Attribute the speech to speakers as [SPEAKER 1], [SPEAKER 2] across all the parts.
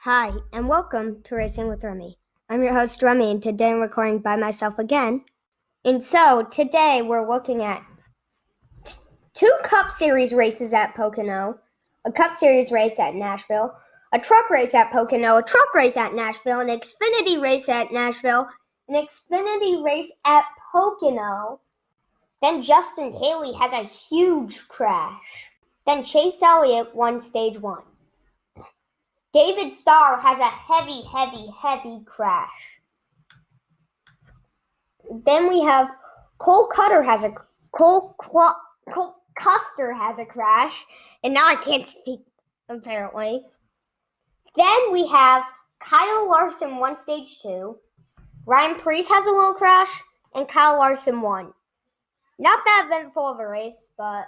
[SPEAKER 1] Hi, and welcome to Racing with Remy. I'm your host, Remy, and today I'm recording by myself again. And so, today we're looking at two Cup Series races at Pocono, a Cup Series race at Nashville, a truck race at Pocono, a truck race at Nashville, an Xfinity race at Nashville, an Xfinity race at Pocono. Then Justin Haley has a huge crash. Then Chase Elliott won Stage 1. David Starr has a heavy crash. Then we have Cole Custer has a crash, and now I can't speak apparently. Then we have Kyle Larson won Stage 2. Ryan Preece has a little crash, and Kyle Larson won. Not that eventful of a race, but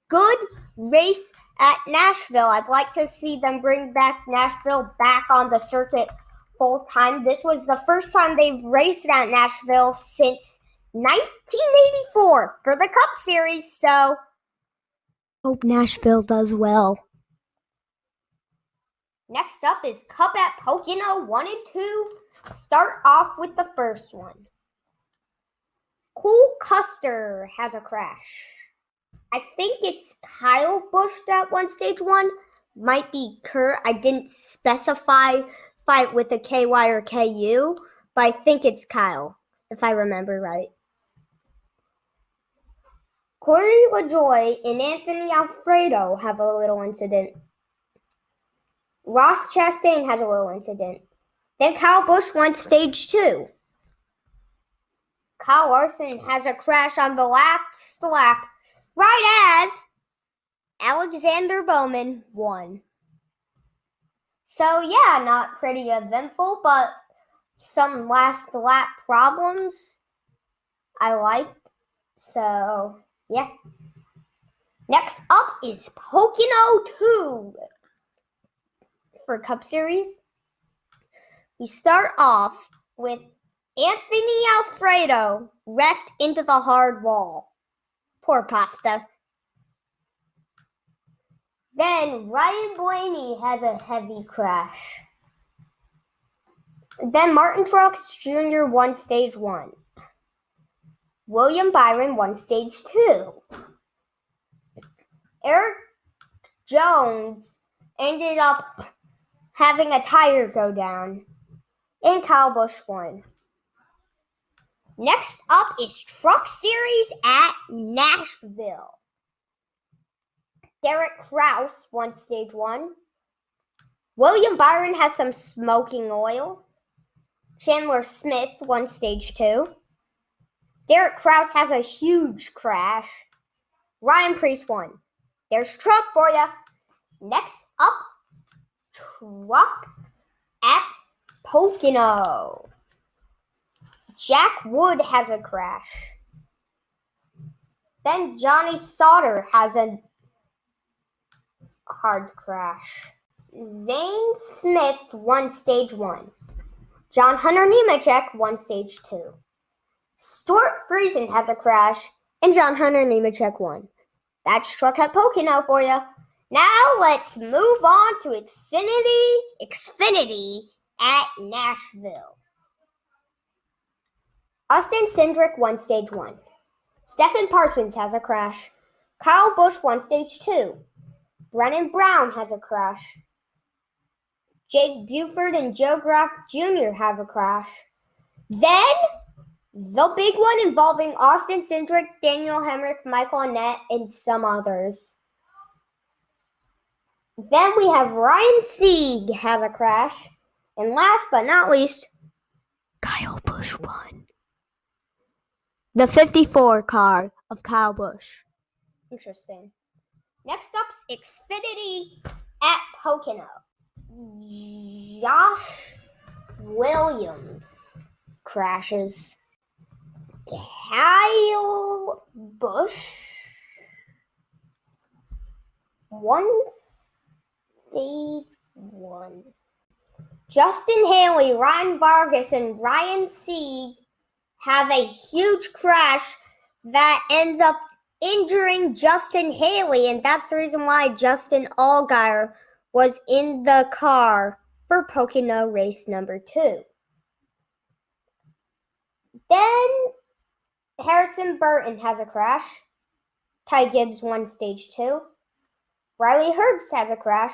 [SPEAKER 1] good race at Nashville. I'd like to see them bring back Nashville back on the circuit full time. This was the first time they've raced at Nashville since 1984 for the Cup Series, so hope Nashville does well. Next up is Cup at Pocono 1 and 2. Start off with the first one. Cole Custer has a crash. I think it's Kyle Busch that won Stage 1. Might be Kurt. I didn't specify fight with a KY or KU, but I think it's Kyle, if I remember right. Corey LaJoie and Anthony Alfredo have a little incident. Ross Chastain has a little incident. Then Kyle Busch won Stage 2. Kyle Larson has a crash on the last lap, right as Alexander Bowman won. So yeah, not pretty eventful, but some last lap problems I liked. So yeah. Next up is Pocono 2 for Cup Series. We start off with Anthony Alfredo wrecked into the hard wall. Poor Pasta. Then Ryan Blaney has a heavy crash. Then Martin Truex Jr. won Stage 1. William Byron won Stage 2. Eric Jones ended up having a tire go down. And Kyle Busch won. Next up is Truck Series at Nashville. Derek Kraus won Stage 1. William Byron has some smoking oil. Chandler Smith won Stage 2. Derek Kraus has a huge crash. Ryan Preece won. There's truck for ya. Next up, truck at Pocono. Jack Wood has a crash. Then Johnny Sauter has a hard crash. Zane Smith won Stage 1. John Hunter Nemechek won Stage 2. Stuart Friesen has a crash, and John Hunter Nemechek won. That's Truck at Pocono for you. Now let's move on to Xfinity at Nashville. Austin Cindric won Stage 1. Stephen Parsons has a crash. Kyle Busch won Stage 2. Brennan Brown has a crash. Jake Buford and Joe Graf Jr. have a crash. Then, the big one involving Austin Cindric, Daniel Hemrick, Michael Annett, and some others. Then we have Ryan Sieg has a crash. And last but not least, Kyle Busch won. The 54 car of Kyle Busch. Interesting. Next up's Xfinity at Pocono. Josh Williams crashes. Kyle Busch won Stage 1. Justin Haley, Ryan Vargas, and Ryan Sieg have a huge crash that ends up injuring Justin Haley, and that's the reason why Justin Allgaier was in the car for Pocono race number 2. Then Harrison Burton has a crash. Ty Gibbs won stage 2. Riley Herbst has a crash.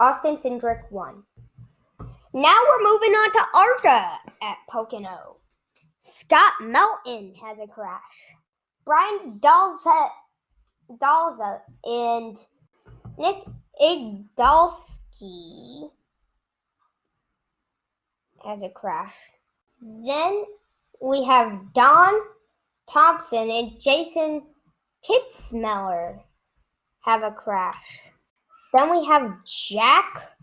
[SPEAKER 1] Austin Cindric won. Now we're moving on to ARCA at Pocono. Scott Melton has a crash. Brian Dalza and Nick Igdalski has a crash. Then we have Don Thompson and Jason Kitzsmeller have a crash. Then we have Jack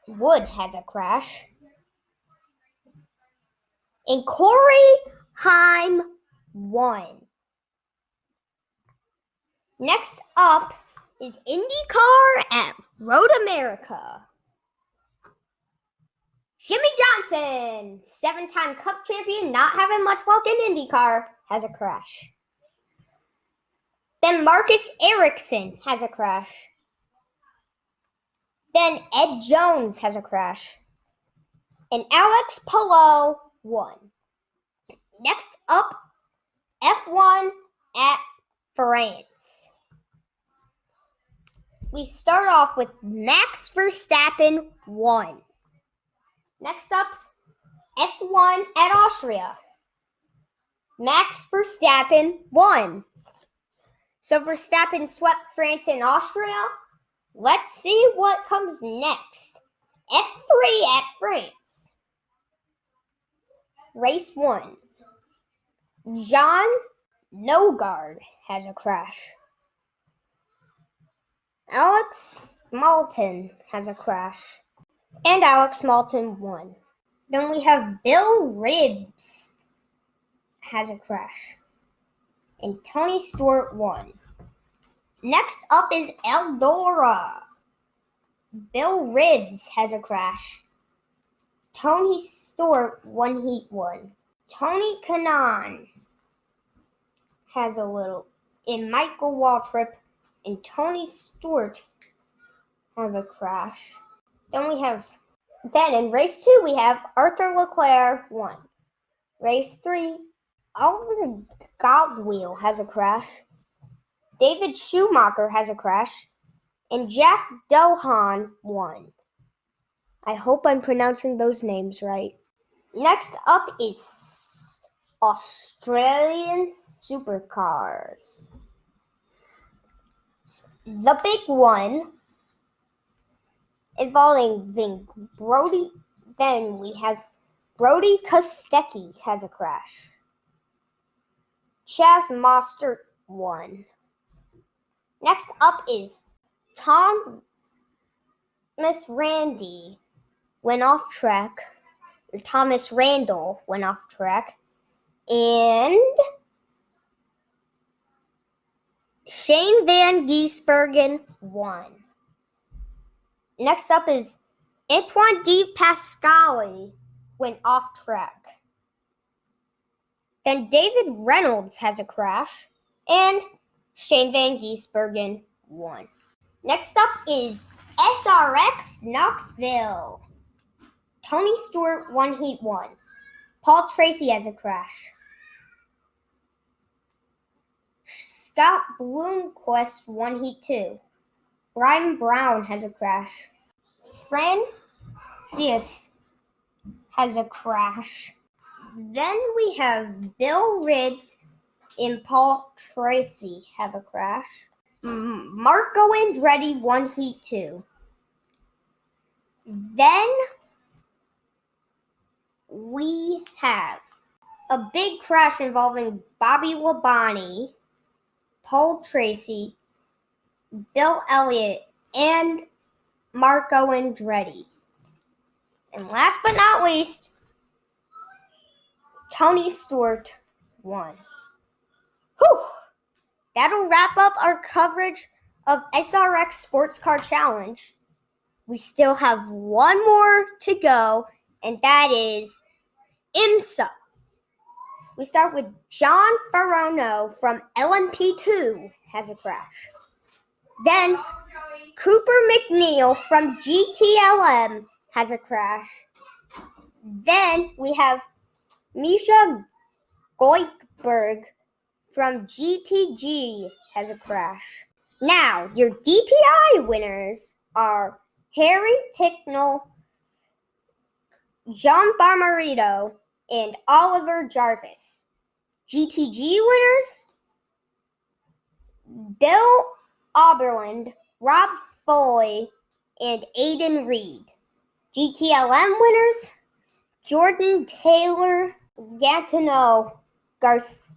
[SPEAKER 1] Wood has a crash. And Corey Heim won. Next up is IndyCar at Road America. Jimmy Johnson, 7-time Cup champion, not having much luck in IndyCar, has a crash. Then Marcus Ericsson has a crash. Then Ed Jones has a crash. And Alex Palou won. Next up, F1 at France. We start off with Max Verstappen won. Next up's F1 at Austria. Max Verstappen won. So Verstappen swept France and Austria. Let's see what comes next. F3 at France. Race 1. John Nogard has a crash. Alex Malton has a crash. And Alex Malton won. Then we have Bill Ribbs has a crash. And Tony Stewart won. Next up is Eldora. Bill Ribbs has a crash. Tony Stewart won Heat 1. Tony Kanaan has a little. And Michael Waltrip and Tony Stewart have a crash. Then in race 2 we have Arthur Leclerc won. Race 3, Oliver Goldwheel has a crash. David Schumacher has a crash. And Jack Doohan won. I hope I'm pronouncing those names right. Next up is Australian Supercars. The big one involving Brody. Then we have Brody Kostecki has a crash. Chaz Mostert won. Next up is Thomas Randy went off track. Thomas Randall went off track. And Shane Van Gisbergen won. Next up is Antoine De Pascali went off track. Then David Reynolds has a crash. And Shane Van Gisbergen won. Next up is SRX Knoxville. Tony Stewart won Heat 1. Paul Tracy has a crash. Scott Bloomquist won Heat 2. Brian Brown has a crash. Francis has a crash. Then we have Bill Ribbs and Paul Tracy have a crash. Marco Andretti won Heat 2. Then we have a big crash involving Bobby Labonte, Paul Tracy, Bill Elliott, and Marco Andretti. And last but not least, Tony Stewart won. Whew! That'll wrap up our coverage of SRX Sports Car Challenge. We still have one more to go, and that is IMSA. We start with John Ferrano from LMP2 has a crash. Then Cooper McNeil from GTLM has a crash. Then we have Misha Goldberg from GTG has a crash. Now, your DPI winners are Harry Ticknell, John Barmarito, and Oliver Jarvis. GTG winners, Bill Oberland, Rob Foley, and Aiden Reed. GTLM winners, Jordan Taylor, Gaetano Garcia.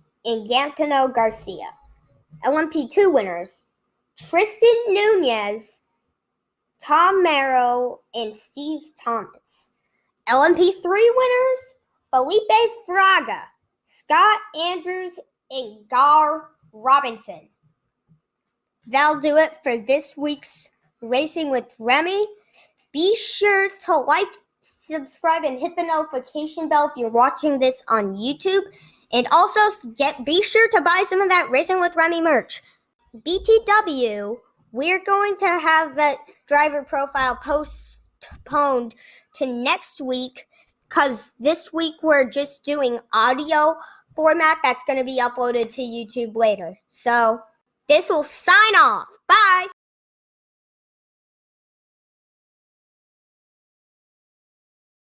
[SPEAKER 1] LMP2 winners, Tristan Nunez, Tom Merrill, and Steve Thomas. LMP3 winners, Felipe Fraga, Scott Andrews, and Gar Robinson. That'll do it for this week's Racing with Remy. Be sure to like, subscribe, and hit the notification bell if you're watching this on YouTube. And also be sure to buy some of that Racing with Remy merch. BTW, we're going to have that driver profile postponed to next week because this week we're just doing audio format that's going to be uploaded to YouTube later. So this will sign off. Bye!